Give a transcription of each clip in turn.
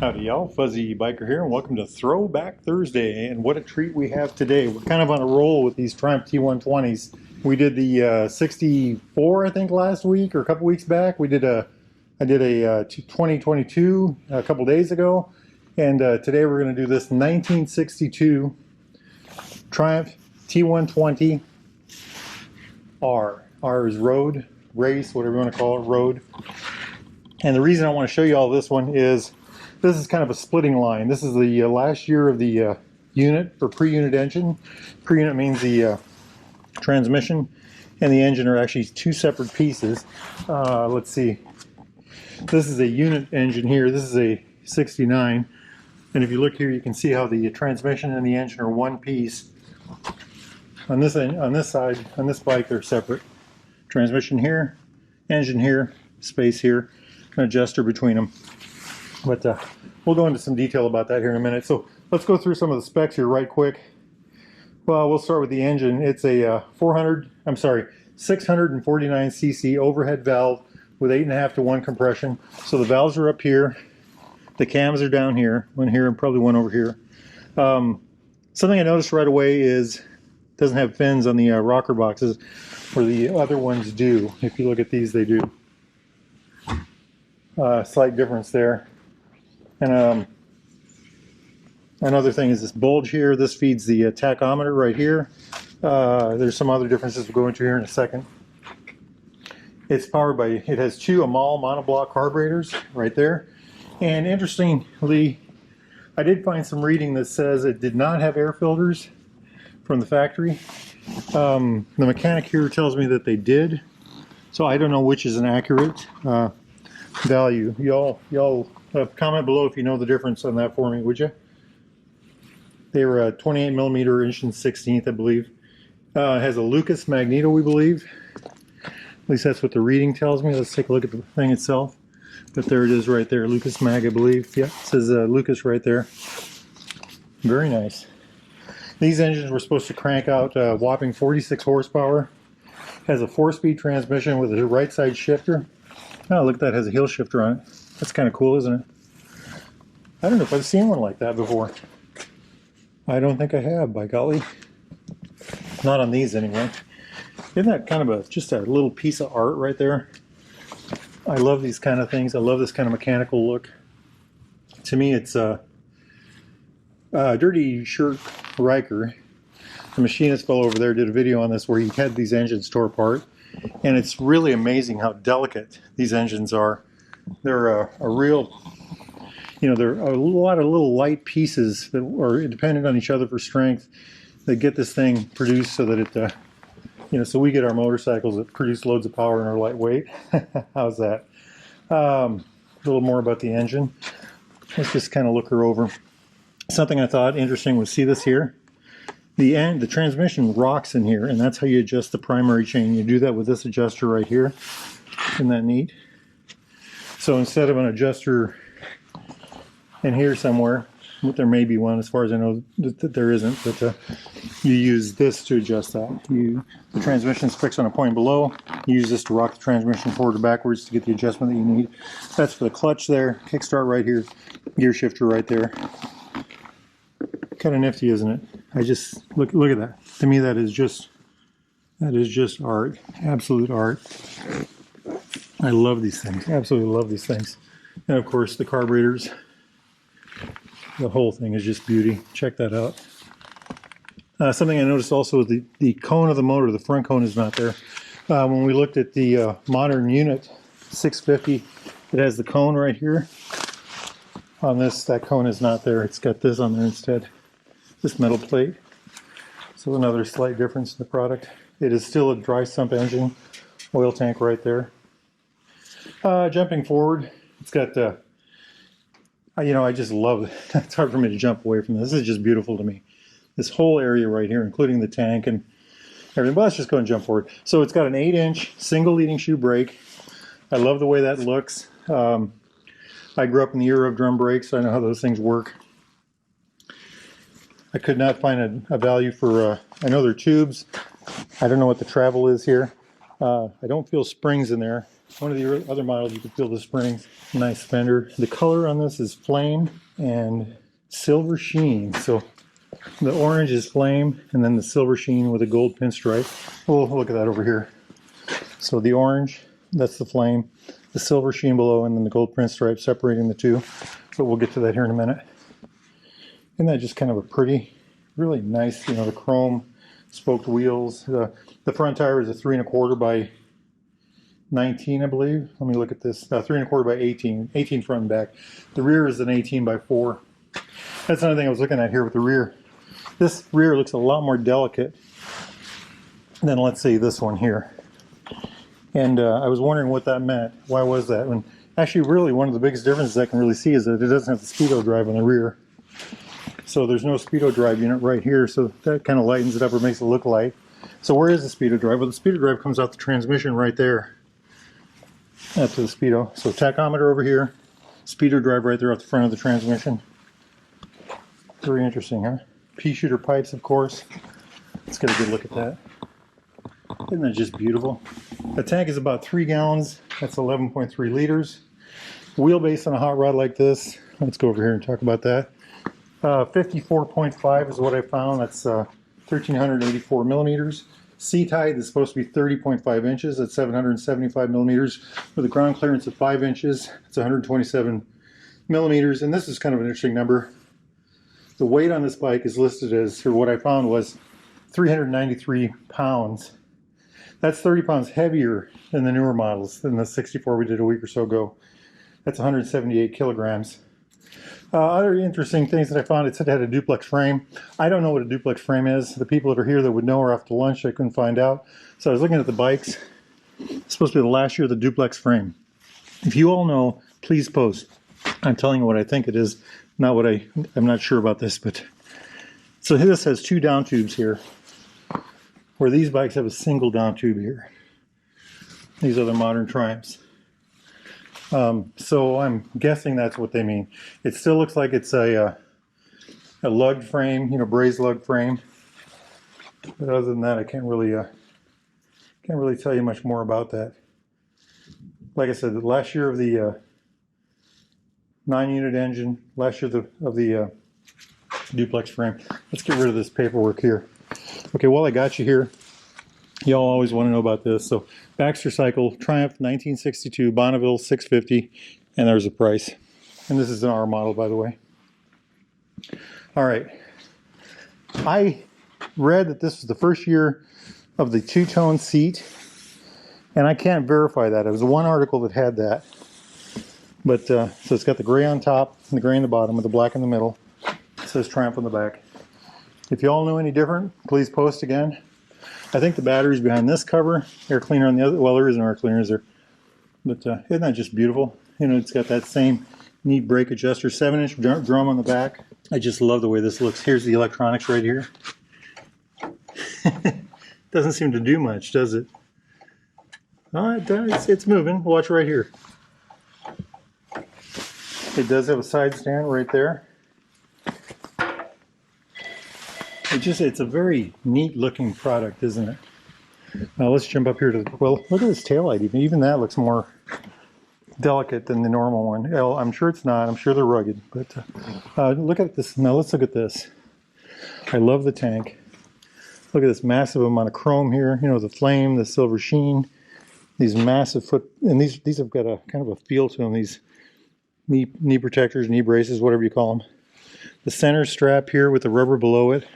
Howdy y'all, Fuzzy Biker here, and welcome to Throwback Thursday. And what a treat we have today. We're kind of on a roll with these Triumph T120s. We did the 64, I think, last week or a couple weeks back. I did a 2022 a couple days ago, and today we're going to do this 1962 Triumph T120 R. R is road, race, whatever you want to call it, road. And the reason I want to show you all this one is this is kind of a splitting line. This is the last year of the unit or pre-unit engine. Pre-unit means the transmission and the engine are actually two separate pieces. Let's see. This is a unit engine here. This is a 69. And if you look here, you can see how the transmission and the engine are one piece. On this side, on this bike, they're separate. Transmission here, engine here, space here, an adjuster between them. But we'll go into some detail about that here in a minute. So let's go through some of the specs here right quick. Well, we'll start with the engine. It's a 649cc overhead valve with 8.5 to 1 compression. So the valves are up here. The cams are down here, one here and probably one over here. Something I noticed right away is it doesn't have fins on the rocker boxes where the other ones do. If you look at these, they do. Slight difference there. And another thing is this bulge here. This feeds the tachometer right here. There's some other differences we'll go into here in a second. It's powered by, it has two Amal monoblock carburetors right there. And interestingly, I did find some reading that says it did not have air filters from the factory. The mechanic here tells me that they did. So I don't know which is an accurate value. Y'all comment below if you know the difference on that for me, would you? They were a 28 millimeter inch and 16th, I believe. It has a Lucas magneto, we believe. At least that's what the reading tells me. Let's take a look at the thing itself. But there it is right there, Lucas mag, I believe. Yep, it says Lucas right there. Very nice. These engines were supposed to crank out a whopping 46 horsepower. Has a 4-speed transmission with a right side shifter. Oh, look at that, it has a hill shifter on it. That's kind of cool, isn't it? I don't know if I've seen one like that before. I don't think I have, by golly. Not on these anyway. Isn't that kind of just a little piece of art right there? I love these kind of things. I love this kind of mechanical look. To me, it's Dirty Shirt Riker, the machinist fellow over there, did a video on this where he had these engines tore apart. And it's really amazing how delicate these engines are. They're a real, they're a lot of little light pieces that are dependent on each other for strength that get this thing produced so that it, so we get our motorcycles that produce loads of power and are lightweight. How's that? A little more about the engine. Let's just kind of look her over. Something I thought interesting was, see this here? The transmission rocks in here, and that's how you adjust the primary chain. You do that with this adjuster right here. Isn't that neat? So instead of an adjuster in here somewhere, there may be one, as far as I know that there isn't, but you use this to adjust that. The transmission's fixed on a point below. You use this to rock the transmission forward or backwards to get the adjustment that you need. That's for the clutch there, kickstart right here, gear shifter right there. Kind of nifty, isn't it? I just look at that. To me, that is just art, absolute art. I love these things, absolutely love these things. And of course, the carburetors. The whole thing is just beauty. Check that out. Something I noticed also is the cone of the motor. The front cone is not there. When we looked at the modern unit 650, it has the cone right here. On this, that cone is not there. It's got this on there instead. This metal plate. So another slight difference in the product. It is still a dry sump engine. Oil tank right there. Jumping forward, it's got I just love it. It's hard for me to jump away from this. This is just beautiful to me. This whole area right here, including the tank and everything. But let's just go and jump forward. So it's got an 8-inch single leading shoe brake. I love the way that looks. I grew up in the era of drum brakes, so I know how those things work. I could not find a value for, I know they're tubes. I don't know what the travel is here. I don't feel springs in there. One of the other models, you can feel the springs. Nice fender. The color on this is flame and silver sheen. So the orange is flame, and then the silver sheen with a gold pinstripe. We'll look at that over here. So the orange, that's the flame, the silver sheen below, and then the gold pinstripe separating the two. But we'll get to that here in a minute. Isn't that just kind of a pretty, really nice, you know, the chrome spoked wheels. The front tire is a 3 1/4 by 19, I believe. Let me look at this. 3 1/4 by 18. 18 front and back. The rear is an 18 by 4. That's another thing I was looking at here with the rear. This rear looks a lot more delicate than, let's say, this one here. And I was wondering what that meant. Why was that? And actually, really, one of the biggest differences I can really see is that it doesn't have the speedo drive on the rear. So there's no speedo drive unit right here, so that kind of lightens it up or makes it look light. So where is the speedo drive? Well, the speedo drive comes out the transmission right there. That's the speedo. So tachometer over here, speedo drive right there at the front of the transmission. Very interesting, huh? Pea shooter pipes, of course. Let's get a good look at that. Isn't that just beautiful? The tank is about 3 gallons. That's 11.3 liters. Wheelbase on a hot rod like this. Let's go over here and talk about that. 54.5 is what I found. That's 1,384 millimeters. Seat height is supposed to be 30.5 inches. That's 775 millimeters. With a ground clearance of 5 inches, it's 127 millimeters. And this is kind of an interesting number. The weight on this bike is listed as, or what I found was 393 pounds. That's 30 pounds heavier than the newer models, than the 64 we did a week or so ago. That's 178 kilograms. Other interesting things that I found, it said it had a duplex frame. I don't know what a duplex frame is. The people that are here that would know are after lunch. I couldn't find out. So I was looking at the bikes. It's supposed to be the last year of the duplex frame. If you all know, please post. I'm telling you what I think it is, not what I'm not sure about this, but so this has 2 down tubes here, where these bikes have a single down tube here. These are the modern Triumphs. So I'm guessing that's what they mean. It still looks like it's a lugged frame, you know, brazed lug frame. But other than that, I can't really tell you much more about that. Like I said, the last year of the 9-unit engine, last year of the duplex frame. Let's get rid of this paperwork here. Okay, while I got you here, y'all always want to know about this. So Baxter Cycle, Triumph 1962, Bonneville 650, and there's a price. And this is an R model, by the way. All right. I read that this was the first year of the two-tone seat, and I can't verify that. It was one article that had that. But, so it's got the gray on top and the gray on the bottom with the black in the middle. It says Triumph on the back. If you all know any different, please post again. I think the battery's behind this cover, air cleaner on the other. Well, there is an air cleaner, is there? But isn't that just beautiful? You know, it's got that same neat brake adjuster, 7-inch drum on the back. I just love the way this looks. Here's the electronics right here. Doesn't seem to do much, does it? Oh, it does. It's moving. Watch right here. It does have a side stand right there. It's a very neat looking product, isn't it? Now let's jump up here to, well, look at this taillight. Even that looks more delicate than the normal one. Well, I'm sure it's not. I'm sure they're rugged. But look at this. Now let's look at this. I love the tank. Look at this massive amount of chrome here. You know, the flame, the silver sheen. These massive foot, and these have got a kind of a feel to them. These knee protectors, knee braces, whatever you call them. The center strap here with the rubber below it.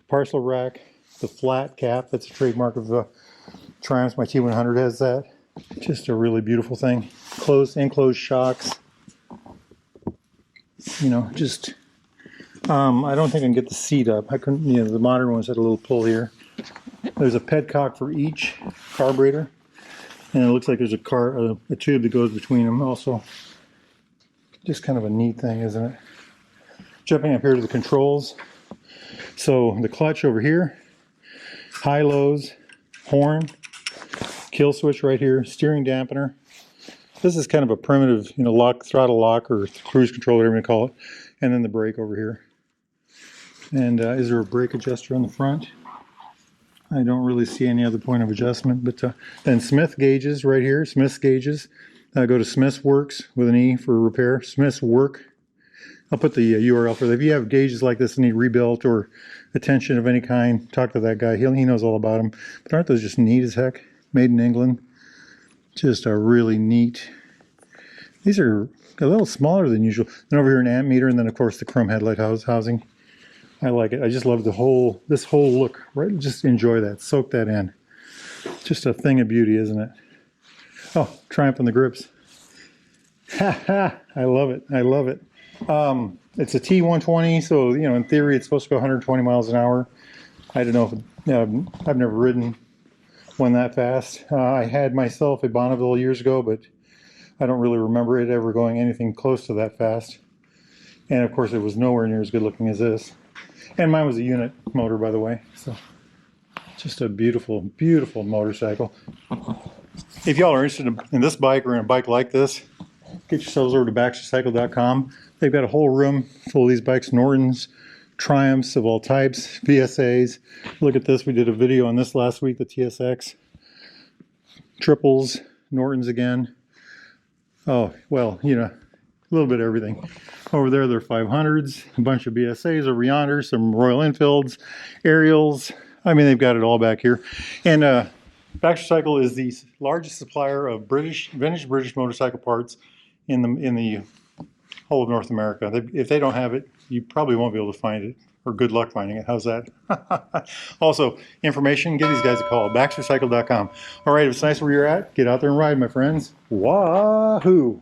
Parcel rack, the flat cap, that's a trademark of Triumphs. My T100 has that. Just a really beautiful thing. Enclosed shocks. You know, just, I don't think I can get the seat up. I couldn't, you know, the modern ones had a little pull here. There's a petcock for each carburetor. And it looks like there's a tube that goes between them also. Just kind of a neat thing, isn't it? Jumping up here to the controls. So the clutch over here, high-lows, horn, kill switch right here, steering dampener. This is kind of a primitive, you know, throttle lock or cruise control, whatever you call it. And then the brake over here. And is there a brake adjuster on the front? I don't really see any other point of adjustment. But then Smith gauges right here, Smith's gauges. Go to Smith's Works with an E for repair. Smith's Work. I'll put the URL for that. If you have gauges like this that need rebuilt or attention of any kind, talk to that guy. He knows all about them. But aren't those just neat as heck? Made in England. Just a really neat. These are a little smaller than usual. Then over here an amp meter, and then of course the chrome headlight housing. I like it. I just love this whole look. Right, just enjoy that. Soak that in. Just a thing of beauty, isn't it? Oh, Triumph on the grips. Ha ha! I love it. I love it. It's a T120, so you know, in theory, it's supposed to go 120 miles an hour. I don't know if I've never ridden one that fast. I had myself a Bonneville years ago, but I don't really remember it ever going anything close to that fast. And of course, it was nowhere near as good looking as this. And mine was a unit motor, by the way. So, just a beautiful, beautiful motorcycle. If y'all are interested in this bike or in a bike like this, get yourselves over to baxtercycle.com. They've got a whole room full of these bikes, Nortons, Triumphs of all types, VSAs. Look at this. We did a video on this last week, the TSX. Triples, Nortons again. Oh, well, you know, a little bit of everything. Over there, they're 500s, a bunch of BSAs over yonder, some Royal Enfields, Ariels. I mean, they've got it all back here. And Baxter Cycle is the largest supplier of vintage British motorcycle parts in the whole of North America. If they don't have it, you probably won't be able to find it, or good luck finding it. How's that? Also, information, give these guys a call, baxtercycle.com. All right, if it's nice where you're at, get out there and ride, my friends. Wahoo!